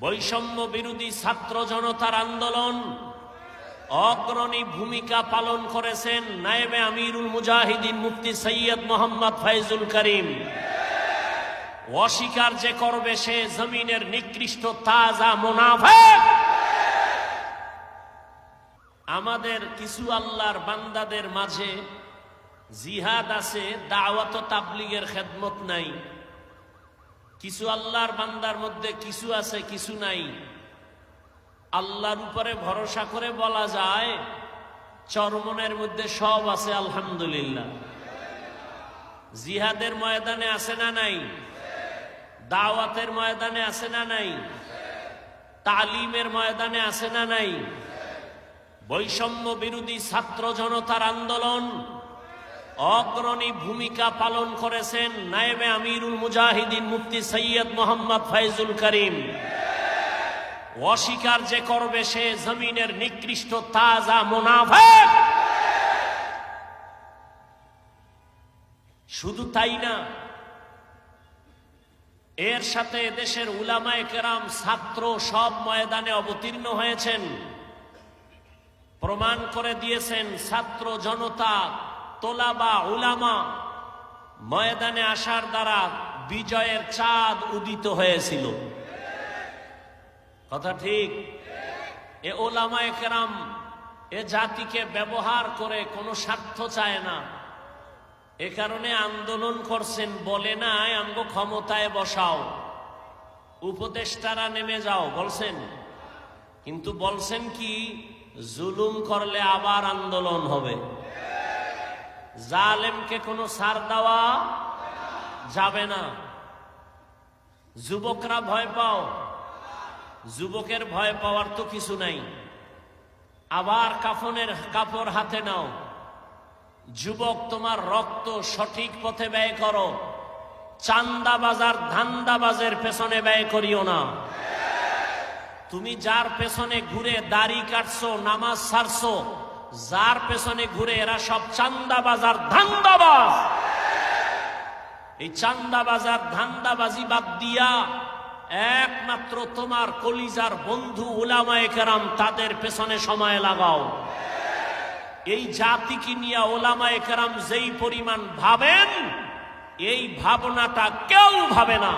বৈষম্য বিরোধী ছাত্র জনতার আন্দোলন অগ্রণী ভূমিকা পালন করেছেন নায়েবে আমিরুল মুজাহিদিন মুফতি সৈয়দ মোহাম্মদ ফয়জুল করিম। অস্বীকার যে করবে সে জমিনের নিকৃষ্ট তাজা মুনাফিক। আমাদের কিছু আল্লাহর বান্দাদের মাঝে জিহাদ আছে, দাওয়াত ও তাবলীগের খেদমত নাই। কিছু আল্লাহর বান্দার মধ্যে কিছু আছে, কিছু নাই। আল্লাহর উপরে ভরসা করে বলা যায় চরমনের মধ্যে সব আছে আলহামদুলিল্লাহ। জিহাদের ময়দানে আছে না নাই? দাওয়াতের ময়দানে আছে না নাই? তালিমের ময়দানে আছে না নাই? বৈষম্য বিরোধী ছাত্র জনতার আন্দোলন অগ্রণী ভূমিকা পালন করেছেন নায়েবে আমিরুল মুজাহিদিন মুফতি সৈয়দ মোহাম্মদ ফয়জুল করিম। অস্বীকার যে করবে সে জমিনের নিকৃষ্ট তাজা মুনাফিক। শুধু তাই না, এর সাথে দেশের উলামায়ে কেরাম ছাত্র সব ময়দানে অবতীর্ণ হয়েছেন, প্রমাণ করে দিয়েছেন ছাত্র জনতা তোলাবা উলামা ময়দানে আসার দ্বারা বিজয়ের চাঁদ উদিত হয়েছিল। কথা ঠিক? এ উলামায়ে কেরাম এ জাতিকে ব্যবহার করে কোনো স্বার্থ চায় না, এ কারণে আন্দোলন করছেন। বলে নাই আমগো ক্ষমতায় বসাও, উপদেষ্টারা নেমে যাও বলছেন, কিন্তু বলছেন কি জুলুম করলে আবার আন্দোলন হবে। জালেমকে কোনো ছাড় দেওয়া যাবে না। যুবকরা ভয় পাও, যুবকের ভয় পাওয়ার তো কিছু নাই। আবার কাফনের কাপড় হাতে নাও। যুবক, তোমার রক্ত সঠিক পথে ব্যয় করো, চান্দাবাজার ধান্দাবাজের পেছনে ব্যয় করিও না। তুমি যার পেছনে ঘুরে দাড়ি কাটছো, নামাজ ছাড়ছো, যার পেছনে ঘুরে এরা সব চান্দাবাজার ধান্দাবাজ। এই চান্দাবাজার ধান্দাবাজি বাদ দিয়া একমাত্র তোমার কলিজার বন্ধু উলামায়ে কেরাম তাদের পেছনে সময় লাগাও। এই জাতিকে নিয়ে উলামায়ে কেরাম যেই পরিমাণ ভাবেন, এই ভাবনাটা কেউ ভাবে না।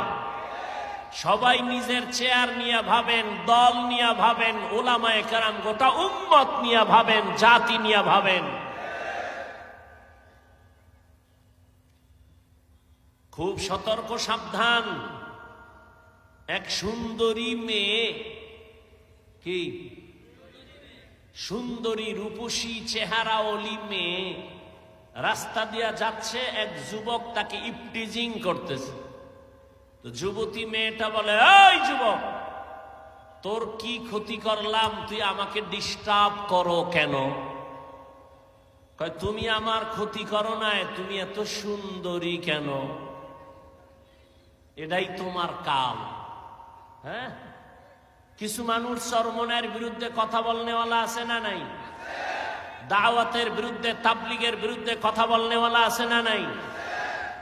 সবাই নিজের চেয়ার নিয়ে ভাবেন, দল নিয়ে ভাবেন, উলামায়ে কেরাম গোটা উম্মত নিয়ে ভাবেন, জাতি নিয়ে ভাবেন। খুব সতর্ক, সাবধান। এক সুন্দরী মেয়ে, কি সুন্দরী রূপসী চেহারা ওলি মেয়ে রাস্তা দিয়া যাচ্ছে, এক যুবক তাকে ইপটিজিং করতেছে। তো যুবতী মেয়েটা বলে, এই যুবক, তোর কি ক্ষতি করলাম, তুই আমাকে ডিস্টার্ব করো কেন? কয়, তুমি আমার ক্ষতি করো নাই, তুমি এত সুন্দরী কেন? এটাই তোমার কাল। হ্যাঁ, কিছু মানুষ চরমনের বিরুদ্ধে কথা বলনেওয়ালা আছে না নাই? দাওয়াতের বিরুদ্ধে, তাবলীগের বিরুদ্ধে কথা বলনেওয়ালা আছে না নাই?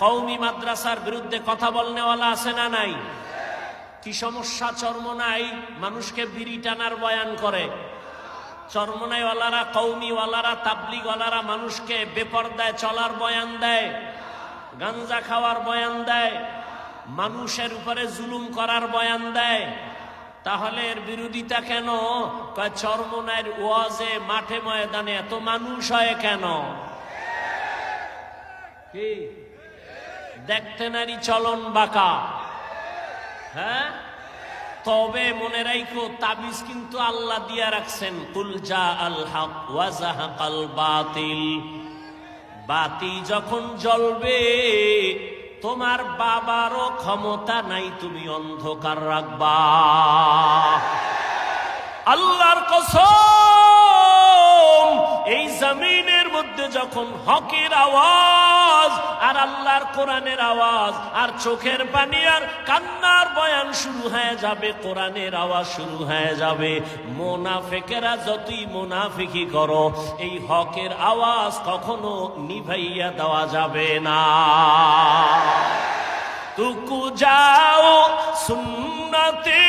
কওমি মাদ্রাসার বিরুদ্ধে কথা বলনেওয়ালা আছে না নাই? কি সমস্যা চরমনাই? মানুষকে বিড়ি টানার বয়ান করে। চরমনাইওয়ালারা, কওমিওয়ালারা, তাবলীগওয়ালারা মানুষকে বেপরদায় চলার বয়ান দেয়, গাঞ্জা খাওয়ার বয়ান দেয়, মানুষের উপরে জুলুম করার বয়ান দেয়। তাহলে এর বিরোধিতা কেন? চরমনাইয়ের ওয়াজে, মাঠে ময়দানে এত মানুষ হয় কেন? কি দেখতে নারী চলন বাঁকা। হ্যাঁ, তবে মনে রাখো, তাবিজ কিন্তু আল্লাহ দিয়া রাখছেন। কুল জা আল হক ওয়া যাহাকাল বাতিল। বাতি যখন জ্বলবে, তোমার বাবারও ক্ষমতা নাই তুমি অন্ধকার রাখবা। আল্লাহর কসম, এই জমিনের মধ্যে যখন হকের আওয়াজ আর আল্লাহর কোরআনের আওয়াজ আর চোখের পানি আর কান্নার বয়ান শুরু হয়ে যাবে, কোরআনের আওয়াজ শুরু হয়ে যাবে, মুনাফিকেরা যতই মুনাফিকি করো, এই হকের আওয়াজ কখনো নিভাইয়া দেওয়া যাবে না। তুকু যাও সুন্নতে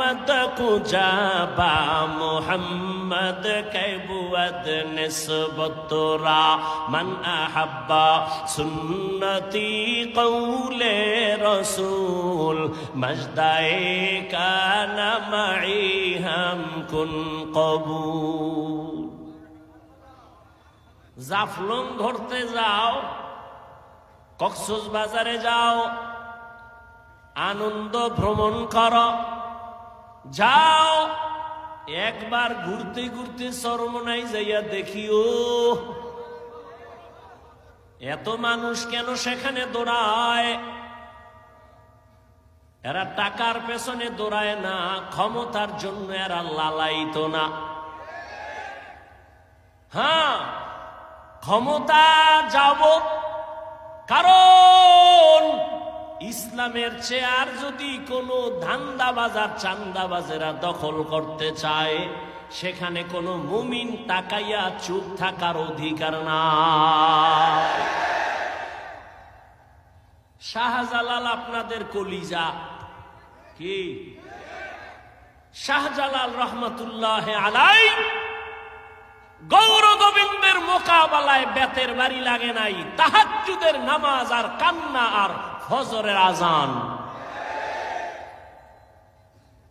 अहमद को जाबा मोहम्मद कैबुअद निस्बतुरा मन अहब्बा सुन्नती कौले रसूल मजदाए काना माई हम कुन कबूल। জাফলং ধরতে যাও, কক্সবাজারে যাও, আনন্দ ভ্রমণ করো, যাও একবার ঘুরতে ঘুরতে চরমনাই যাইয়া দেখিও এত মানুষ কেন সেখানে দৌড়ায়। এরা টাকার পেছনে দৌড়ায় না, ক্ষমতার জন্য এরা লালায়িত না। হ্যাঁ, ক্ষমতা যাব, কারণ ইসলামের চেয়ার যদি কোনো ধান্দাবাজার চান্দাবাজেরা দখল করতে চায়, সেখানে কোনো মুমিন তাকাইয়া চুপ থাকার অধিকার না। শাহজালাল আপনাদের কলিজা কি? শাহজালাল রহমতুল্লাহ আলাইহি গৌর গোবিন্দের মোকাবেলায় বেতের বাড়ি লাগে নাই, তাহাজ্জুদের নামাজ আর কান্না আর ফজরের আজান।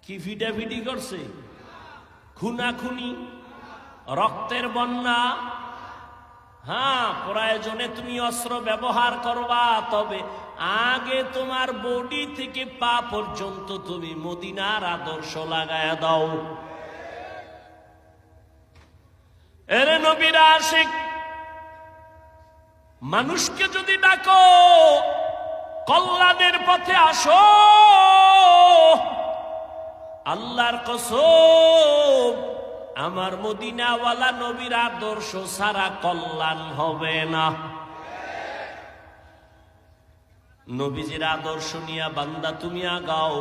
কি ফিটাফিটি করছে, খুনাখুনি, রক্তের বন্যা। হ্যাঁ, প্রয়োজনে তুমি অস্ত্র ব্যবহার করবা, তবে আগে তোমার বডি থেকে পা পর্যন্ত তুমি মদিনার আদর্শ লাগায়া দাও। এরে নবীর আশিক, মানুষকে যদি ডাকো কল্যাণের পথে আসো, আল্লাহর কসম আমার মদিনাওয়ালা নবীর আদর্শ সারা কল্যাণ হবে না। নবীজির আদর্শ নিয়া বান্দা তুমি আগাও,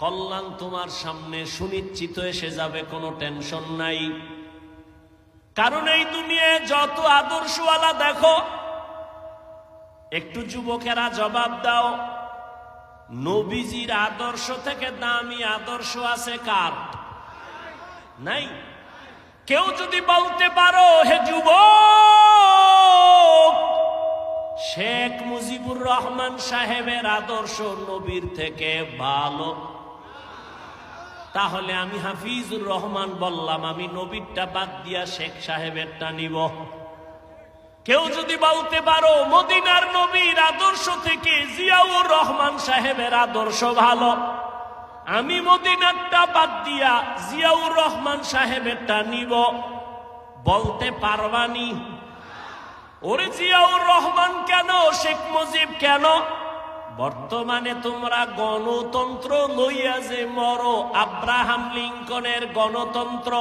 কল্যাণ তোমার সামনে সুনিশ্চিত এসে যাবে, কোনো টেনশন নাই। কারণ এই দুনিয়ায় যত আদর্শওয়ালা দেখো, একটু যুবকেরা জবাব দাও, নবীজির আদর্শ থেকে দামি আদর্শ আছে কার? নাই। কেউ যদি বলতে পারো হে যুবক, শেখ মুজিবুর রহমান সাহেবের আদর্শ নবীর থেকে ভালো, তাহলে আমি হাফিজুর রহমান বললাম, আমি নবীরটা বাদ দিয়া শেখ সাহেবেরটা নিব। কেউ যদি বলতে পারো মদিনার নবীর আদর্শ থেকে জিয়াউর রহমান সাহেবের আদর্শ ভালো, আমি মদিনারটা বাদ দিয়া জিয়াউর রহমান সাহেবেরটা নিব, বলতে পারবানি? ওরে জিয়াউর রহমান কেন, শেখ মুজিব কেন? বর্তমানে তোমরা গণতন্ত্র লইয়া যে মরো, আব্রাহাম লিঙ্কনের গণতন্ত্র,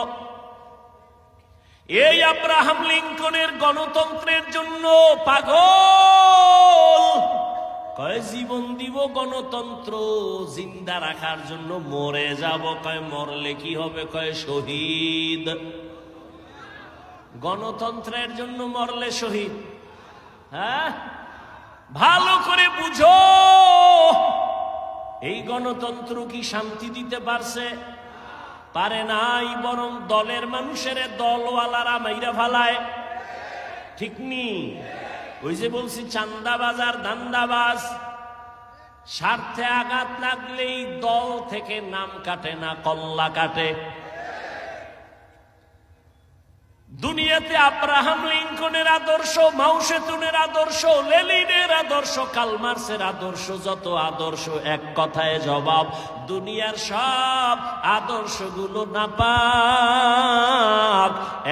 এই আব্রাহাম লিঙ্কনের গণতন্ত্রের জন্য পাগল, কয় জীবন দিব গণতন্ত্র জিন্দা রাখার জন্য, মরে যাব, কয় মরলে কি হবে, কয় শহীদ। গণতন্ত্রের জন্য মরলে শহীদ? হ্যাঁ, ভালো করে বুঝো, এই গণতন্ত্র কি শান্তি দিতে পারছে? পারে নাই, বরং দলের মানুষের দলওয়ালারা মাইরা ফালায়। ঠিক নি? ওই যে বলছি চান্দাবাজ আর ধান্দাবাজ, স্বার্থে আঘাত লাগলেই দল থেকে নাম কাটে না, কল্লা কাটে। দুনিয়াতে আব্রাহাম লিঙ্কনের আদর্শ, মাও সেতুনের আদর্শ, লেনিনের আদর্শ, কার্ল মার্ক্সের আদর্শ, যত আদর্শ এক কথায় জবাব, দুনিয়ার সব আদর্শগুলো নাপাক,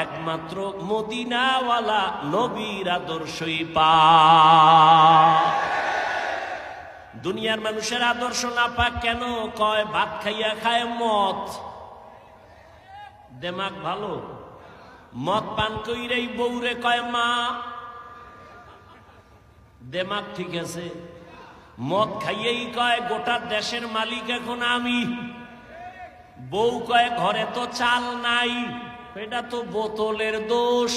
একমাত্র মদিনাওয়ালা নবীর আদর্শই পাক। দুনিয়ার মানুষের আদর্শ নাপাক কেন? কয় ভাত খাইয়া খায় মদ, দেমাগ ভালো, মদ পান কইরেই বউরে কয় মা, দেমাগ ঠিক আছে। মদ খাইয়েই কয় গোটা দেশের মালিক এখন আমি, বউ কয় ঘরে তো চাল নাই, এটা তো বোতলের দোষ।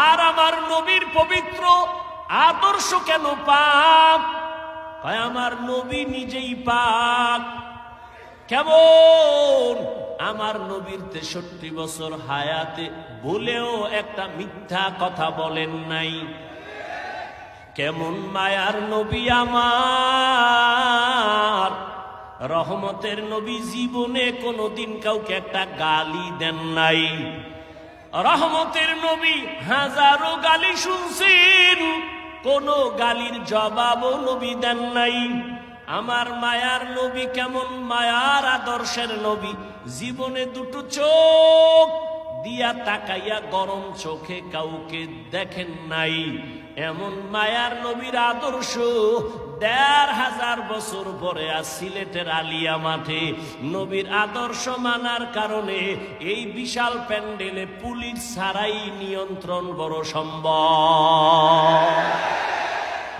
আর আমার নবীর পবিত্র আদর্শ কেন পাপ? কয় আমার নবী নিজেই পাক। কেমন? আমার নবীর 63 বছর হায়াতে বলেও একটা মিথ্যা কথা বলেন নাই। কেমন মায়ার নবী আমার, রহমতের নবী, জীবনে কোনোদিন কাউকে একটা গালি দেন নাই। রহমতের নবী হাজারো গালি শুনছেন, কোনো গালির জবাবও নবী দেন নাই। আমার মায়ার নবী কেমন মায়ার আদর্শের নবী, জীবনে দুটো চোখ দিয়া তাকাইয়া গরম চোখে কাউকে দেখেন নাই। এমন মায়ার নবীর আদর্শ ১৫০০ বছর পরে আজ সিলেটের আলিয়া মাঠে নবীর আদর্শ মানার কারণে এই বিশাল প্যান্ডেলে পুলিশ ছাড়াই নিয়ন্ত্রণ বড় সম্ভব।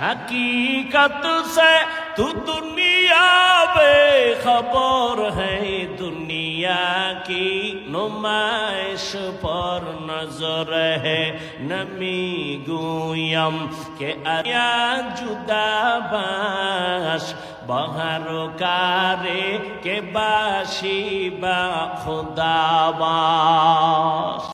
हकीकत से तू दुनिया बेखबर है, दुनिया की नुमाइश पर नजर है। नमी गुयम के आया जुदा बाश, बहारो कारे के बाशी बा खुदा बाश।